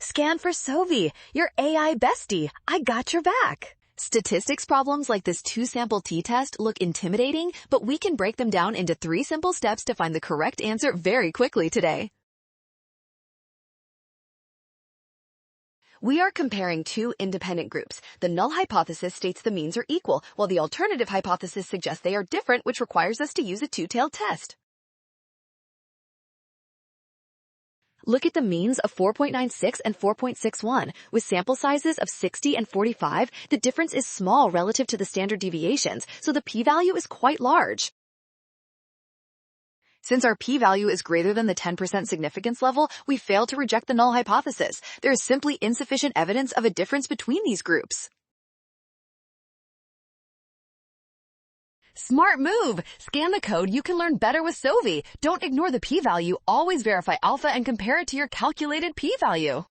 Scan for Sovi, your AI bestie. I got your back. Statistics problems like this 2-sample t-test look intimidating, but we can break them down into 3 simple steps to find the correct answer very quickly today. We are comparing 2 independent groups. The null hypothesis states the means are equal, while the alternative hypothesis suggests they are different, which requires us to use a 2-tailed test. Look at the means of 4.96 and 4.61. With sample sizes of 60 and 45, the difference is small relative to the standard deviations, so the p-value is quite large. Since our p-value is greater than the 10% significance level, we fail to reject the null hypothesis. There is simply insufficient evidence of a difference between these groups. Smart move! Scan the code. You can learn better with Sovi. Don't ignore the p-value. Always verify alpha and compare it to your calculated p-value.